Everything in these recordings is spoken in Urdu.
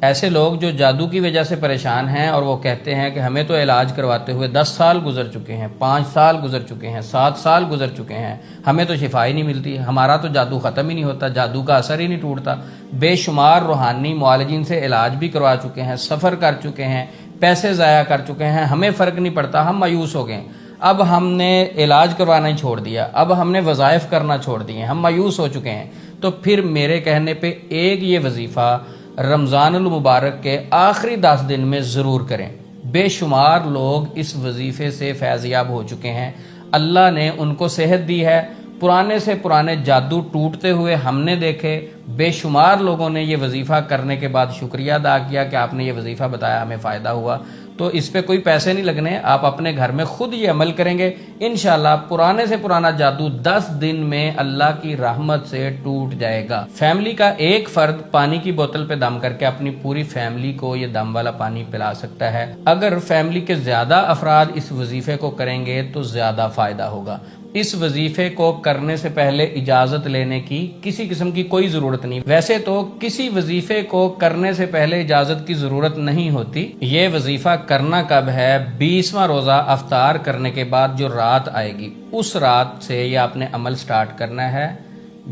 ایسے لوگ جو جادو کی وجہ سے پریشان ہیں اور وہ کہتے ہیں کہ ہمیں تو علاج کرواتے ہوئے 10 سال گزر چکے ہیں، 5 سال گزر چکے ہیں، 7 سال گزر چکے ہیں، ہمیں تو شفا ہی نہیں ملتی، ہمارا تو جادو ختم ہی نہیں ہوتا، جادو کا اثر ہی نہیں ٹوٹتا، بے شمار روحانی معالجین سے علاج بھی کروا چکے ہیں، سفر کر چکے ہیں، پیسے ضائع کر چکے ہیں، ہمیں فرق نہیں پڑتا، ہم مایوس ہو گئے ہیں۔ اب ہم نے علاج کروانا ہی چھوڑ دیا، اب ہم نے وظائف کرنا چھوڑ دیے، ہم مایوس ہو چکے ہیں۔ تو پھر میرے کہنے پہ ایک یہ وظیفہ رمضان المبارک کے آخری 10 دن میں ضرور کریں۔ بے شمار لوگ اس وظیفے سے فیض یاب ہو چکے ہیں، اللہ نے ان کو صحت دی ہے، پرانے سے پرانے جادو ٹوٹتے ہوئے ہم نے دیکھے، بے شمار لوگوں نے یہ وظیفہ کرنے کے بعد شکریہ ادا کیا کہ آپ نے یہ وظیفہ بتایا، ہمیں فائدہ ہوا۔ تو اس پہ کوئی پیسے نہیں لگنے، آپ اپنے گھر میں خود یہ عمل کریں گے، انشاءاللہ پرانے سے پرانا جادو 10 دن میں اللہ کی رحمت سے ٹوٹ جائے گا۔ فیملی کا ایک فرد پانی کی بوتل پہ دم کر کے اپنی پوری فیملی کو یہ دم والا پانی پلا سکتا ہے۔ اگر فیملی کے زیادہ افراد اس وظیفے کو کریں گے تو زیادہ فائدہ ہوگا۔ اس وظیفے کو کرنے سے پہلے اجازت لینے کی کسی قسم کی کوئی ضرورت نہیں۔ ویسے تو کسی وظیفے کو کرنے سے پہلے اجازت کی ضرورت نہیں ہوتی۔ یہ وظیفہ کرنا کب ہے؟ 20واں روزہ افطار کرنے کے بعد جو رات آئے گی، اس رات سے یہ آپ نے عمل سٹارٹ کرنا ہے۔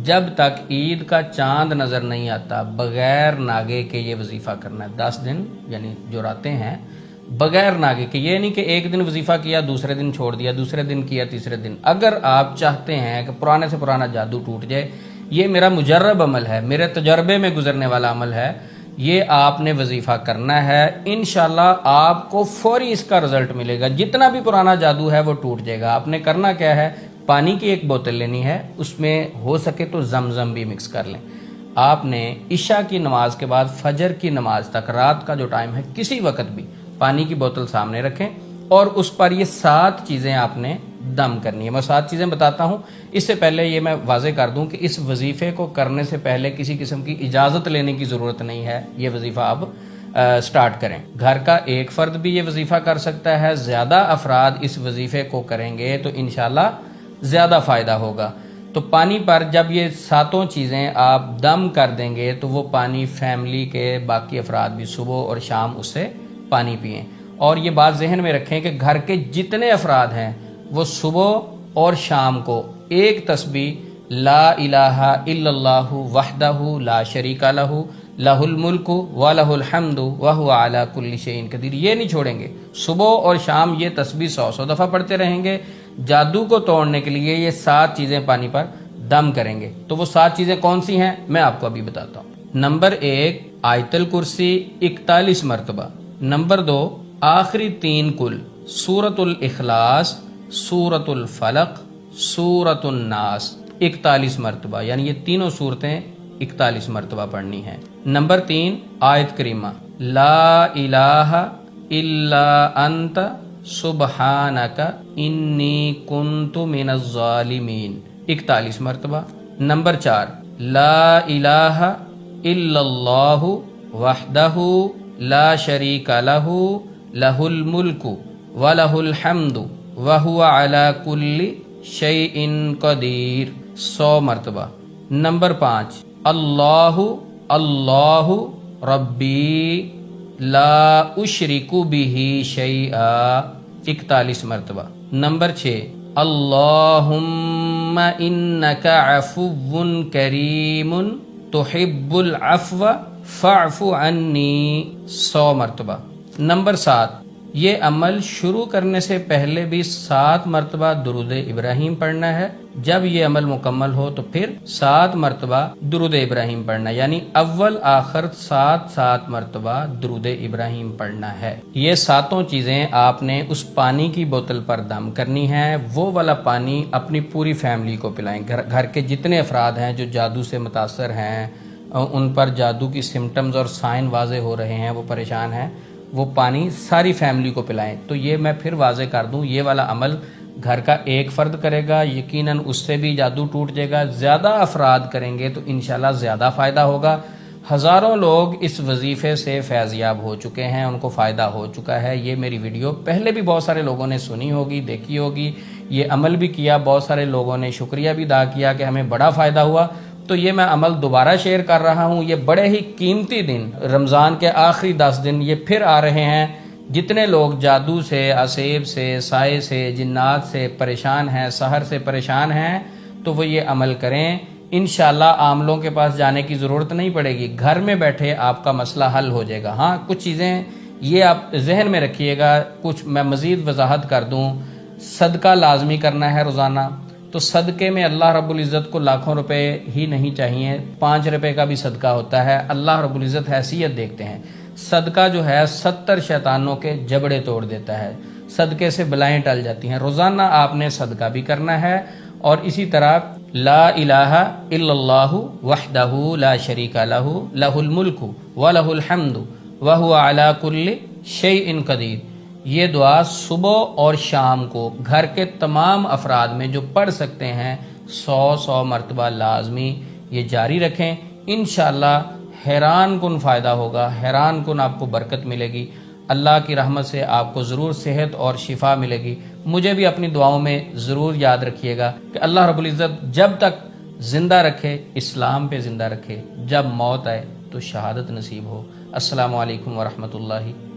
جب تک عید کا چاند نظر نہیں آتا بغیر ناگے کے یہ وظیفہ کرنا ہے۔ 10 دن یعنی جو راتیں ہیں بغیر ناگے کے، یہ نہیں کہ ایک دن وظیفہ کیا دوسرے دن چھوڑ دیا، دوسرے دن کیا تیسرے دن۔ اگر آپ چاہتے ہیں کہ پرانے سے پرانا جادو ٹوٹ جائے، یہ میرا مجرب عمل ہے، میرے تجربے میں گزرنے والا عمل ہے، یہ آپ نے وظیفہ کرنا ہے، انشاءاللہ آپ کو فوری اس کا رزلٹ ملے گا۔ جتنا بھی پرانا جادو ہے وہ ٹوٹ جائے گا۔ آپ نے کرنا کیا ہے؟ پانی کی ایک بوتل لینی ہے، اس میں ہو سکے تو زمزم بھی مکس کر لیں۔ آپ نے عشاء کی نماز کے بعد فجر کی نماز تک، رات کا جو ٹائم ہے، کسی وقت بھی پانی کی بوتل سامنے رکھیں اور اس پر یہ 7 چیزیں آپ نے دم کرنی ہے۔ میں 7 چیزیں بتاتا ہوں، اس سے پہلے یہ میں واضح کر دوں کہ اس وظیفے کو کرنے سے پہلے کسی قسم کی اجازت لینے کی ضرورت نہیں ہے۔ یہ وظیفہ اب سٹارٹ کریں۔ گھر کا ایک فرد بھی یہ وظیفہ کر سکتا ہے، زیادہ افراد اس وظیفے کو کریں گے تو انشاءاللہ زیادہ فائدہ ہوگا۔ تو پانی پر جب یہ 7 چیزیں آپ دم کر دیں گے تو وہ پانی فیملی کے باقی افراد بھی صبح اور شام اس سے پانی پئیں۔ اور یہ بات ذہن میں رکھیں کہ گھر کے جتنے افراد ہیں وہ صبح اور شام کو ایک تسبیح لا الہ الا اللہ وحدہ لا شریک لہ لہ الملک ولہ الحمد وہو علی کل شیء قدیر، یہ نہیں چھوڑیں گے۔ صبح اور شام یہ تسبیح 100 دفعہ پڑھتے رہیں گے۔ جادو کو توڑنے کے لیے یہ 7 چیزیں پانی پر دم کریں گے۔ تو وہ 7 چیزیں کون سی ہیں میں آپ کو ابھی بتاتا ہوں۔ نمبر 1 آیت الکرسی 41 مرتبہ۔ نمبر 2 آخری 3 کل، سورۃ الاخلاص، سورۃ الفلق، سورۃ الناس 41 مرتبہ، یعنی یہ تینوں صورتیں 41 مرتبہ پڑھنی ہیں۔ نمبر 3 آیت کریمہ لا الہ الا انت سبحانک انی کنت من الظالمین 41 مرتبہ۔ نمبر 4 لا الہ الا اللہ وحدہ لا شریک لہ لہ الملک ولہ الحمد وہو علی کل شیء قدیر 100 مرتبہ۔ نمبر 5 اللہ اللہ ربی لا اشرک بہ شیئا 41 مرتبہ۔ نمبر 6 اللہم انک عفو کریم تحب العفو فاعف عنی 100 مرتبہ۔ نمبر 7 یہ عمل شروع کرنے سے پہلے بھی 7 مرتبہ درود ابراہیم پڑھنا ہے۔ جب یہ عمل مکمل ہو تو پھر 7 مرتبہ درود ابراہیم پڑھنا ہے، یعنی اول آخر 7 مرتبہ درود ابراہیم پڑھنا ہے۔ یہ 7 چیزیں آپ نے اس پانی کی بوتل پر دم کرنی ہے۔ وہ والا پانی اپنی پوری فیملی کو پلائیں۔ گھر کے جتنے افراد ہیں جو جادو سے متاثر ہیں، ان پر جادو کی سمٹمز اور سائن واضح ہو رہے ہیں، وہ پریشان ہیں، وہ پانی ساری فیملی کو پلائیں۔ تو یہ میں پھر واضح کر دوں، یہ والا عمل گھر کا ایک فرد کرے گا، یقیناً اس سے بھی جادو ٹوٹ جائے گا۔ زیادہ افراد کریں گے تو انشاءاللہ زیادہ فائدہ ہوگا۔ ہزاروں لوگ اس وظیفے سے فیض یاب ہو چکے ہیں، ان کو فائدہ ہو چکا ہے۔ یہ میری ویڈیو پہلے بھی بہت سارے لوگوں نے سنی ہوگی، دیکھی ہوگی، یہ عمل بھی کیا، بہت سارے لوگوں نے شکریہ بھی ادا کیا کہ ہمیں بڑا فائدہ ہوا۔ تو یہ میں عمل دوبارہ شیئر کر رہا ہوں. یہ بڑے ہی قیمتی دن، رمضان کے آخری 10 دن یہ پھر آ رہے ہیں. جتنے لوگ جادو سے، اسیب سے، سائے سے، جنات سے پریشان ہیں، سحر سے پریشان ہیں، تو وہ یہ عمل کریں. انشاءاللہ عاملوں کے پاس جانے کی ضرورت نہیں پڑے گی، گھر میں بیٹھے آپ کا مسئلہ حل ہو جائے گا. ہاں کچھ چیزیں یہ آپ ذہن میں رکھیے گا، کچھ میں مزید وضاحت کر دوں. صدقہ لازمی کرنا ہے روزانہ. تو صدقے میں اللہ رب العزت کو لاکھوں روپے ہی نہیں چاہیے، 5 روپے کا بھی صدقہ ہوتا ہے. اللہ رب العزت حیثیت دیکھتے ہیں. صدقہ جو ہے 70 شیطانوں کے جبڑے توڑ دیتا ہے. صدقے سے بلائیں ٹل جاتی ہیں. روزانہ آپ نے صدقہ بھی کرنا ہے. اور اسی طرح لا الہ الا اللہ وحدہ لا شریک لہ لہ الملک ولہ الحمد وہو علی کل شیء قدیر، یہ دعا صبح اور شام کو گھر کے تمام افراد میں جو پڑھ سکتے ہیں 100 مرتبہ لازمی یہ جاری رکھیں. انشاءاللہ حیران کن فائدہ ہوگا، حیران کن آپ کو برکت ملے گی. اللہ کی رحمت سے آپ کو ضرور صحت اور شفا ملے گی. مجھے بھی اپنی دعاؤں میں ضرور یاد رکھیے گا کہ اللہ رب العزت جب تک زندہ رکھے اسلام پہ زندہ رکھے، جب موت آئے تو شہادت نصیب ہو. السلام علیکم ورحمۃ اللہ